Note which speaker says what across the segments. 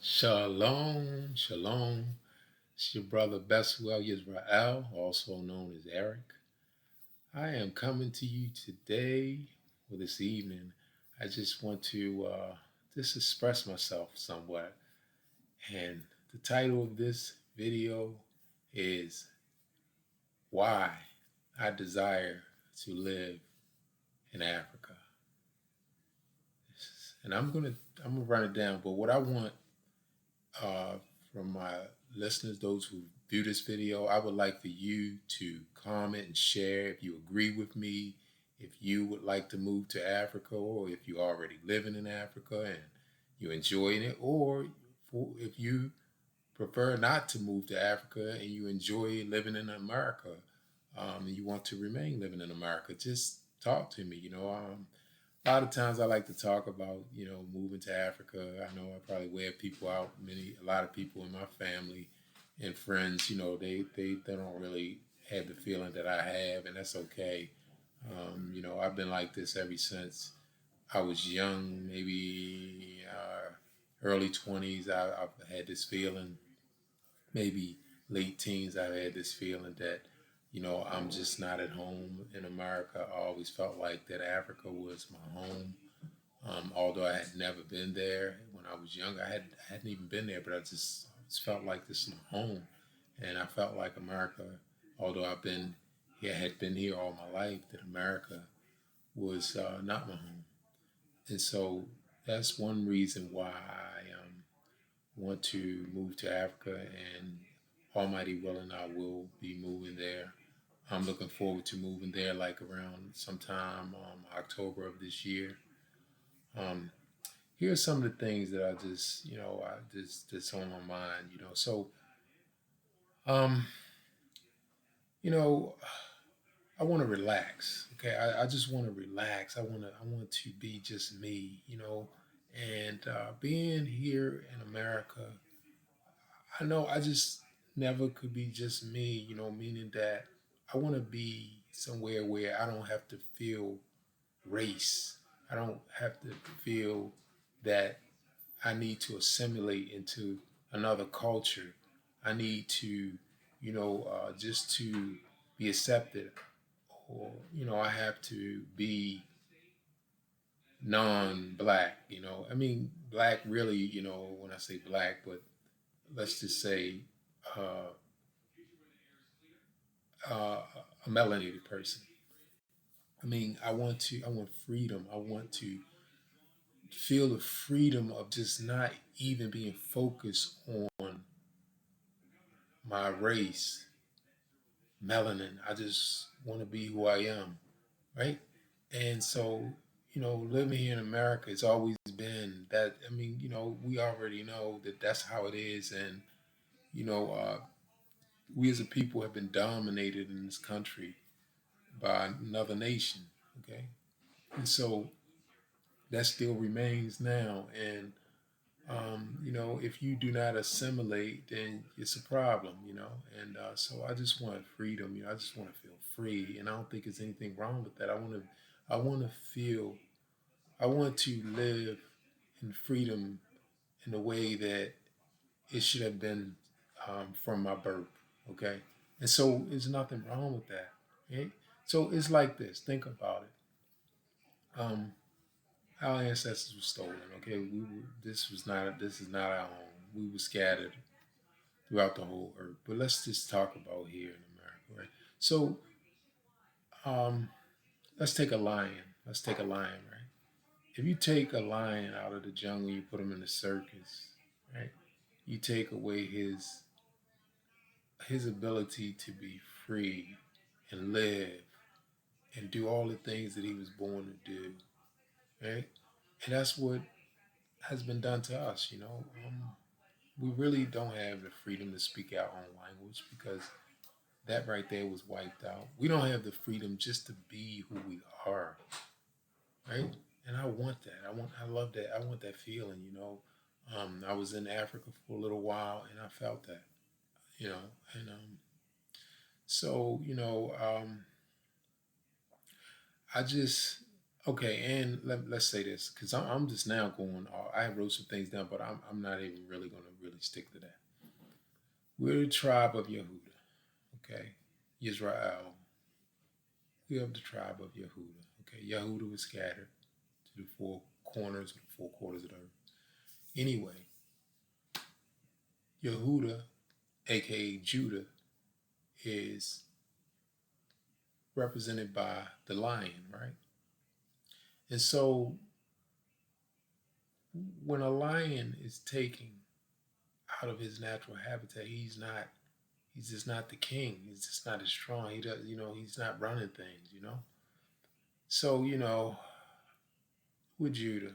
Speaker 1: Shalom, shalom. It's your brother Beswell Yisrael, also known as Eric. I am coming to you today, or this evening. I just want to just express myself somewhat. And the title of this video is Why I Desire to Live in Africa. And I'm gonna run it down, but what I want uh, from my listeners, those who view this video, I would like for you to comment and share if you agree with me, if you would like to move to Africa, or if you're already living in Africa and you're enjoying it, or if you prefer not to move to Africa and you enjoy living in America, and you want to remain living in America. Just talk to me. A lot of times I like to talk about, moving to Africa. I know I probably wear people out. A lot of people in my family and friends, they don't really have the feeling that I have, and that's okay. I've been like this ever since I was young, maybe early 20s. I've had this feeling, maybe late teens, I had this feeling that, I'm just not at home in America. I always felt like that Africa was my home. Although I had never been there when I was young, I hadn't even been there, but I just felt like this is my home, and I felt like America. Although had been here all my life, that America was not my home, and so that's one reason why I want to move to Africa, and Almighty willing, I will be moving there. I'm looking forward to moving there, like around sometime October of this year. Um, Here's some of the things that that's on my mind. Um, you know, I want to relax. Okay, I just want to relax. I want to be just me. And being here in America, I know I just never could be just me. Meaning that I want to be somewhere where I don't have to feel race. I don't have to feel that I need to assimilate into another culture. I need to, just to be accepted, or I have to be non-black. I mean, black really. When I say black, but let's just say uh, uh, a melanated person. I mean, I want freedom. I want to feel the freedom of just not even being focused on my race, melanin. I just want to be who I am, right? And so, living here in America, it's always been that. I mean, we already know that that's how it is, and you know, uh, we as a people have been dominated in this country by another nation. Okay, and so that still remains now, and if you do not assimilate, then it's a problem, And so I just want freedom. I just want to feel free, and I don't think there's anything wrong with that. I want to feel, I want to live in freedom in the way that it should have been from my birth. Okay, and so there's nothing wrong with that. Okay? So it's like this. Think about it. Our ancestors were stolen. Okay, this is not our home. We were scattered throughout the whole earth. But let's just talk about here in America, right? So um, let's take a lion. Let's take a lion, right? If you take a lion out of the jungle, you put him in a circus, right? You take away his ability to be free and live and do all the things that he was born to do, right? And that's what has been done to us. We really don't have the freedom to speak our own language because that right there was wiped out. We don't have the freedom just to be who we are, right? And I want that. I love that. I want that feeling. I was in Africa for a little while, and I felt that. You know, and so I just Okay, and let's say this because I'm just now going. I wrote some things down, but I'm not even really going to really stick to that. We're the tribe of Yehuda. Okay, Israel. We are the tribe of Yehuda. Okay, Yehuda was scattered to the four corners of the four quarters of the earth. Anyway, Yehuda, aka Judah, is represented by the lion, right? And so when a lion is taken out of his natural habitat, he's just not the king. He's just not as strong. He does, he's not running things. So, with Judah,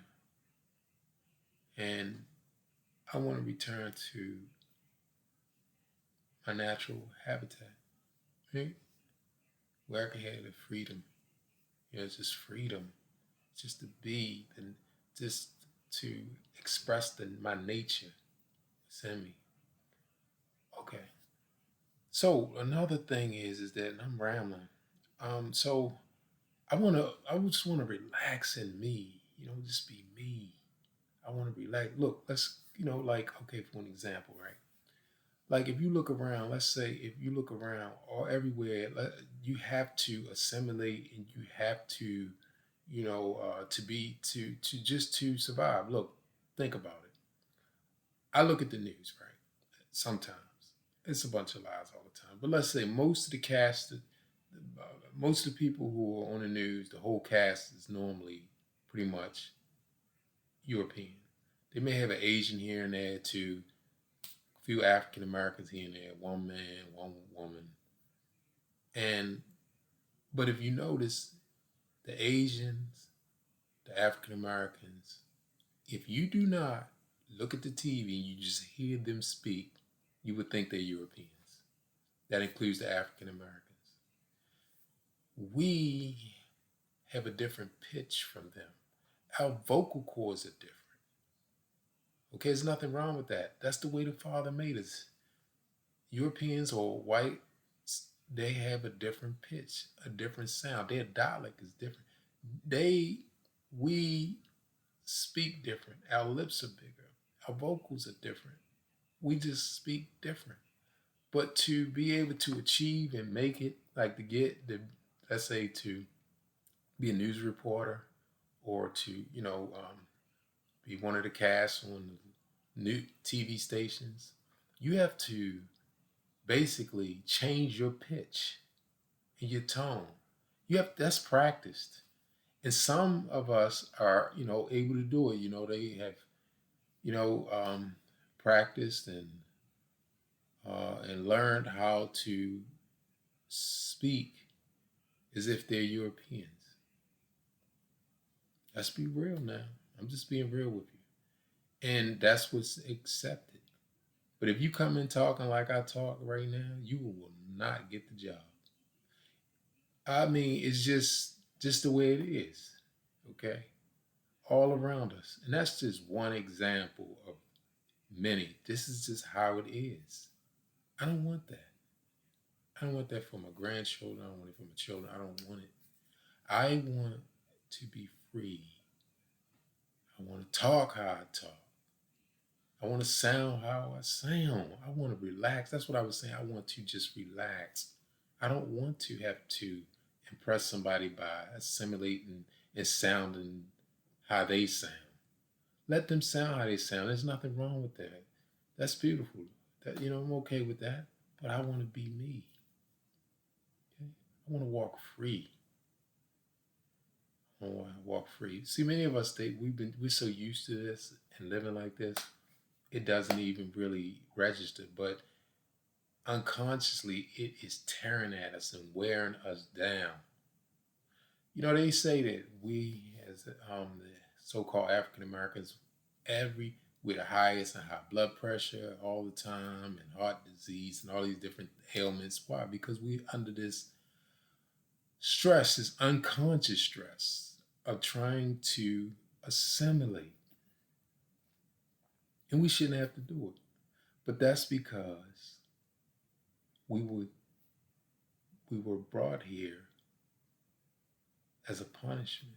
Speaker 1: and I want to return to my natural habitat, right? Where I can have the freedom. It's just freedom, just to be and just to express my nature within me. Okay. So another thing is that, and I'm rambling. So I just wanna relax in me, just be me. I wanna relax. Look, let's, like, okay, for an example, right? Like if you look around, let's say if you look around or everywhere, you have to assimilate and you have to, to be to just to survive. Look, think about it. I look at the news, right? Sometimes it's a bunch of lies all the time. But let's say most of the cast, most of the people who are on the news, the whole cast is normally pretty much European. They may have an Asian here and there too, a few African Americans here and there, one man, one woman. And but if you notice, the Asians, the African Americans, if you do not look at the TV and you just hear them speak, you would think they're Europeans. That includes the African Americans. We have a different pitch from them. Our vocal cords are different. Okay, there's nothing wrong with that. That's the way the Father made us. Europeans or white, they have a different pitch, a different sound. Their dialect is different. We speak different. Our lips are bigger. Our vocals are different. We just speak different. But to be able to achieve and make it, like to get the, let's say to be a news reporter or to, be one of the cast on the new TV stations, you have to basically change your pitch and your tone. That's practiced. And some of us are, able to do it. They have, you know, um, practiced and learned how to speak as if they're Europeans. Let's be real now. I'm just being real with you. And that's what's accepted. But if you come in talking like I talk right now, you will not get the job. I mean, it's just the way it is. Okay? All around us. And that's just one example of many. This is just how it is. I don't want that. I don't want that for my grandchildren. I don't want it for my children. I don't want it. I want to be free. I want to talk how I talk. I want to sound how I sound. I want to relax. That's what I was saying. I want to just relax. I don't want to have to impress somebody by assimilating and sounding how they sound. Let them sound how they sound. There's nothing wrong with that. That's beautiful. I'm okay with that. But I want to be me. Okay? I want to walk free. I want to walk free. See, many of us we're so used to this and living like this, it doesn't even really register. But unconsciously, it is tearing at us and wearing us down. They say that we, as the so-called African Americans, every with the highest and high blood pressure all the time and heart disease and all these different ailments. Why? Because we're under this stress, this unconscious stress of trying to assimilate. And we shouldn't have to do it. But that's because we were we were brought here as a punishment.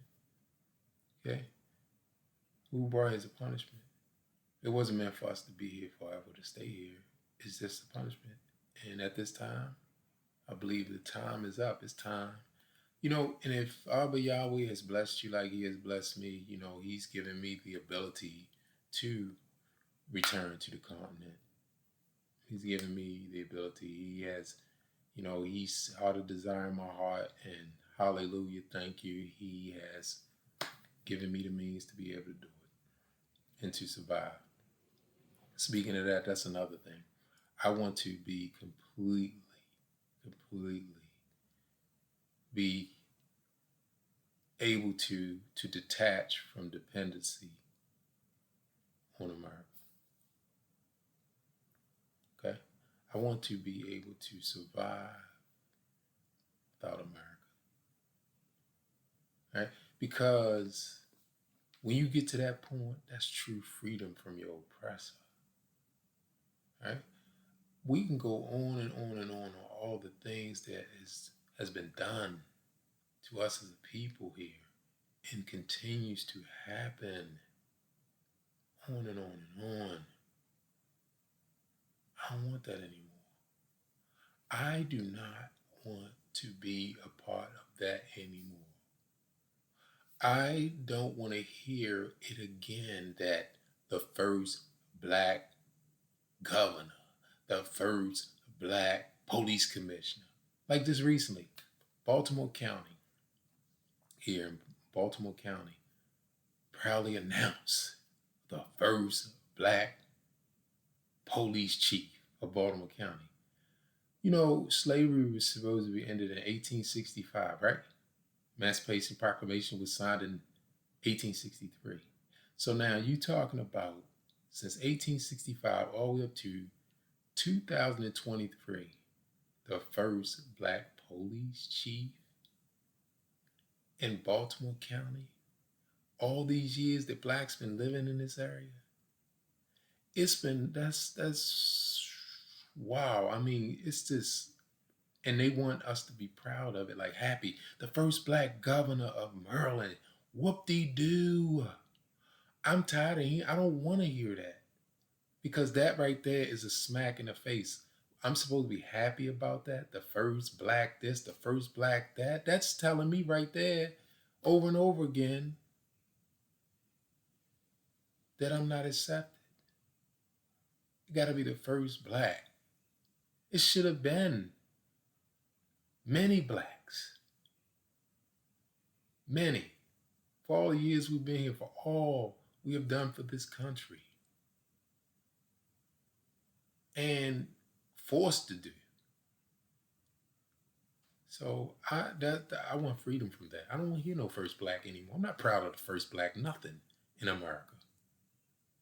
Speaker 1: Okay? Who brought his punishment? It wasn't meant for us to be here forever, to stay here. It's just a punishment. And at this time, I believe the time is up. It's time. And if Abba Yahweh has blessed you like he has blessed me, he's given me the ability to return to the continent. He's given me the ability. He has, he's heart of desire in my heart. And hallelujah, thank you. He has given me the means to be able to do it and to survive. Speaking of that, that's another thing. I want to be completely be able to detach from dependency on America. Okay? I want to be able to survive without America. Right? Because when you get to that point, that's true freedom from your oppressor. Right? We can go on and on and on all the things that has been done to us as a people here and continues to happen on and on and on. I don't want that anymore. I do not want to be a part of that anymore. I don't want to hear it again that the first black governor, the first black police commissioner, like this recently, Baltimore County, here in Baltimore County, proudly announced the first black police chief of Baltimore County. Slavery was supposed to be ended in 1865, right? Emancipation Proclamation was signed in 1863. So now you're talking about since 1865 all the way up to 2023, the first black police chief in Baltimore County. All these years that blacks been living in this area, that's wow. I mean, it's just, and they want us to be proud of it, like happy. The first black governor of Maryland. Whoop-de-doo. I'm tired of hearing. I don't want to hear that because that right there is a smack in the face. I'm supposed to be happy about that. The first black this, the first black that. That's telling me right there, over and over again, that I'm not accepted. You got to be the first black. It should have been many blacks. Many. For all the years we've been here, for all we have done for this country. And forced to do. So I want freedom from that. I don't want to hear no first black anymore. I'm not proud of the first black nothing in America.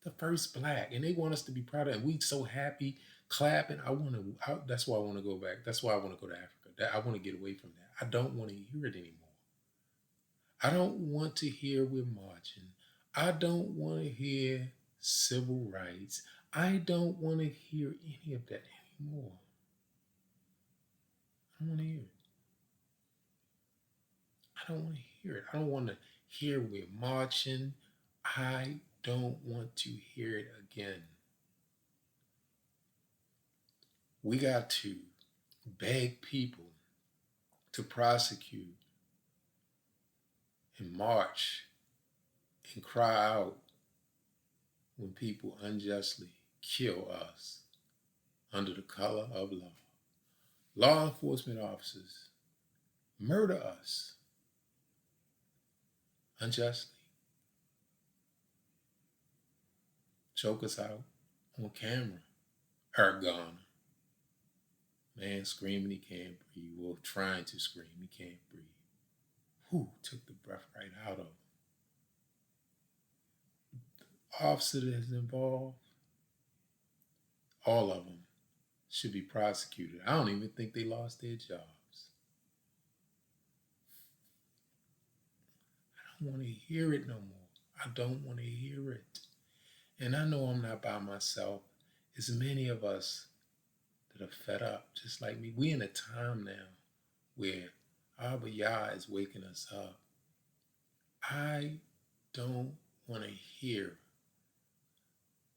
Speaker 1: The first black, and they want us to be proud of it. And we so happy clapping. That's why I want to go back. That's why I want to go to Africa. I want to get away from that. I don't want to hear it anymore. I don't want to hear we're marching. I don't want to hear civil rights. I don't want to hear any of that anymore. I don't want to hear it. I don't want to hear it. I don't want to hear we're marching. I don't want to hear it again. We got to beg people to prosecute and march and cry out when people unjustly kill us under the color of law. Law enforcement officers murder us unjustly, choke us out on camera. Ergon, man screaming he can't breathe, well, trying to scream, he can't breathe. Who took the breath right out of him? The officer that is involved, all of them should be prosecuted. I don't even think they lost their jobs. I don't want to hear it no more. I don't want to hear it. And I know I'm not by myself. There's many of us that are fed up, just like me. We in a time now where Abba Yah is waking us up. I don't want to hear.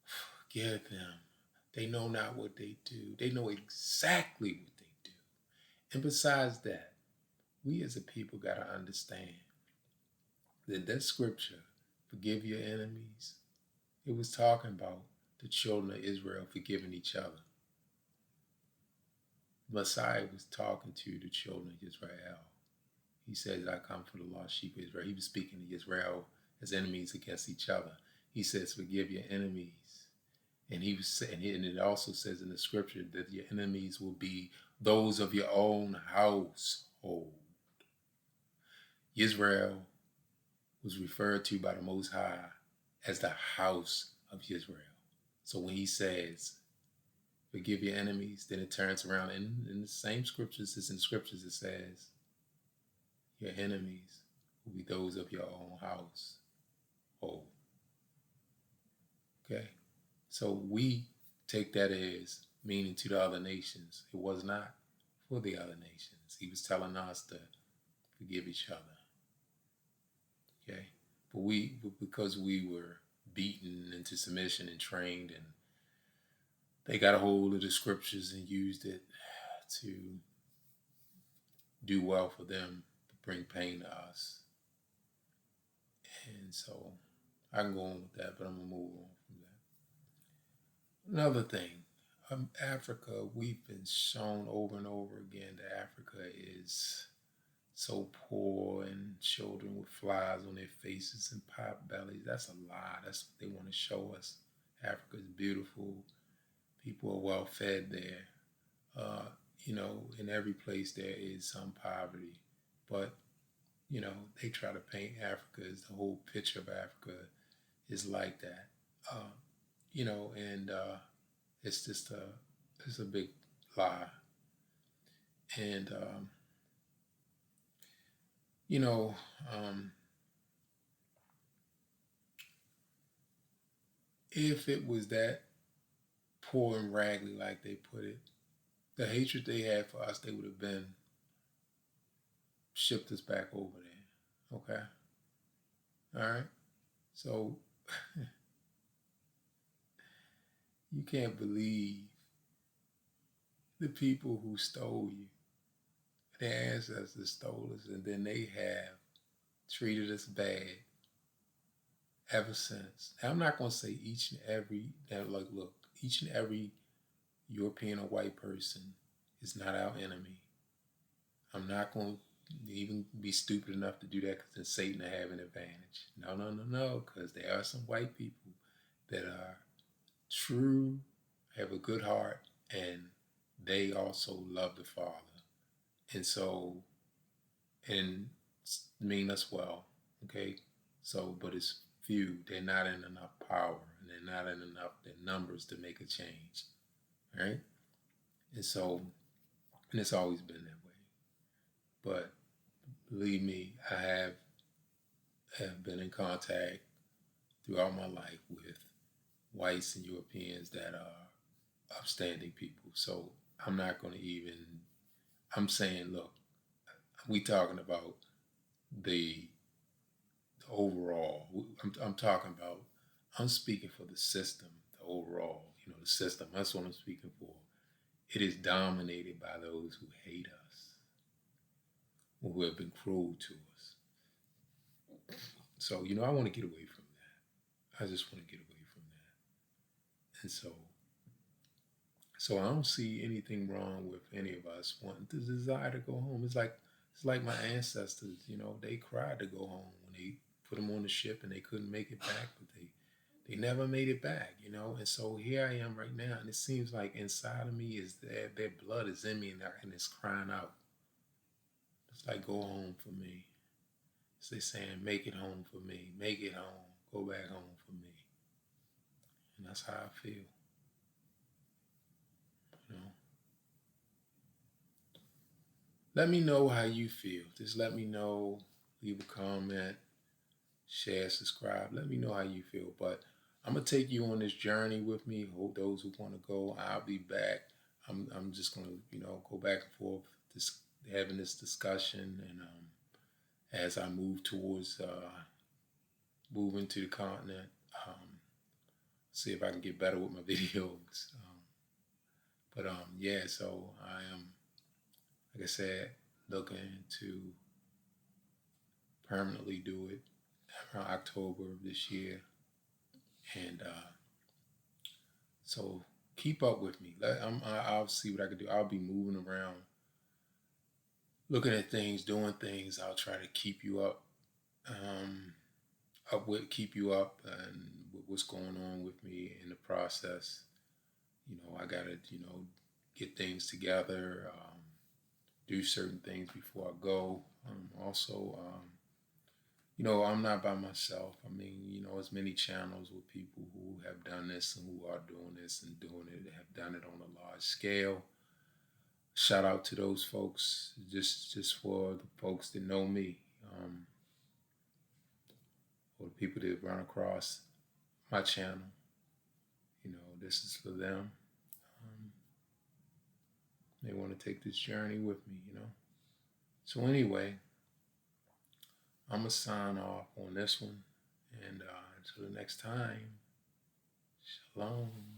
Speaker 1: Forgive them. They know not what they do. They know exactly what they do. And besides that, we as a people got to understand that scripture, forgive your enemies, it was talking about the children of Israel forgiving each other. Messiah was talking to the children of Israel. He says, I come for the lost sheep of Israel. He was speaking to Israel as enemies against each other. He says, forgive your enemies. And he was saying, and it also says in the scripture that your enemies will be those of your own household. Israel was referred to by the Most High as the house of Israel. So when he says, forgive your enemies, then it turns around in the same scriptures as in scriptures, it says, your enemies will be those of your own household. Okay? So we take that as meaning to the other nations. It was not for the other nations. He was telling us to forgive each other. Okay? But because we were beaten into submission and trained, and they got a hold of the scriptures and used it to do well for them, to bring pain to us. And so I can go on with that, but I'm going to move on from that. Another thing, Africa, we've been shown over and over again that Africa is so poor and children with flies on their faces and pot bellies. That's a lie. That's what they want to show us. Africa is beautiful. People are well fed there. In every place there is some poverty, but they try to paint Africa as the whole picture of Africa is like that. Uh, and it's just it's a big lie. And you know, um, if it was that poor and raggedy, like they put it, the hatred they had for us, they would have been shipped us back over there. Okay, all right. So you can't believe the people who stole you, their ancestors stole us, and then they have treated us bad ever since. Now, I'm not going to say each and every, look, each and every European or white person is not our enemy. I'm not going to even be stupid enough to do that because then Satan will have an advantage. No, no, no, no, because there are some white people that are true, have a good heart, and they also love the Father. And so, and mean us well, okay? So, but it's few. They're not in enough power, and they're not in enough numbers to make a change, right? And so, and it's always been that way. But believe me, I have been in contact throughout my life with whites and Europeans that are upstanding people. So I'm not going to even. I'm saying, look, we talking about the overall. I'm talking about. I'm speaking for the system, the overall. The system. That's what I'm speaking for. It is dominated by those who hate us, who have been cruel to us. So I want to get away from that. I just want to get away from that. And so I don't see anything wrong with any of us wanting the desire to go home. It's like my ancestors. They cried to go home when they put them on the ship and they couldn't make it back, but they never made it back. And so here I am right now, and it seems like inside of me is their blood is in me, and it's crying out. It's like, go home for me. It's they saying, make it home for me, make it home, go back home for me. And that's how I feel. you know. Let me know how you feel. Just let me know, leave a comment, share, subscribe. Let me know how you feel. But I'm gonna take you on this journey with me. Hope those who want to go, I'll be back. I'm just gonna go back and forth, having this discussion, and as I move towards moving to the continent. See if I can get better with my videos. Yeah, so I am, like I said, looking to permanently do it around October of this year. And so keep up with me. I'll see what I can do. I'll be moving around, looking at things, doing things. I'll try to keep you um, keep you up, and with what's going on with me in the process. I gotta, get things together, do certain things before I go. Also, I'm not by myself. I mean, there's many channels with people who have done this and who are doing this and doing it, have done it on a large scale. Shout out to those folks. Just for the folks that know me, or the people that run across my channel. This is for them. They want to take this journey with me. So anyway, I'm gonna sign off on this one, and until the next time, shalom.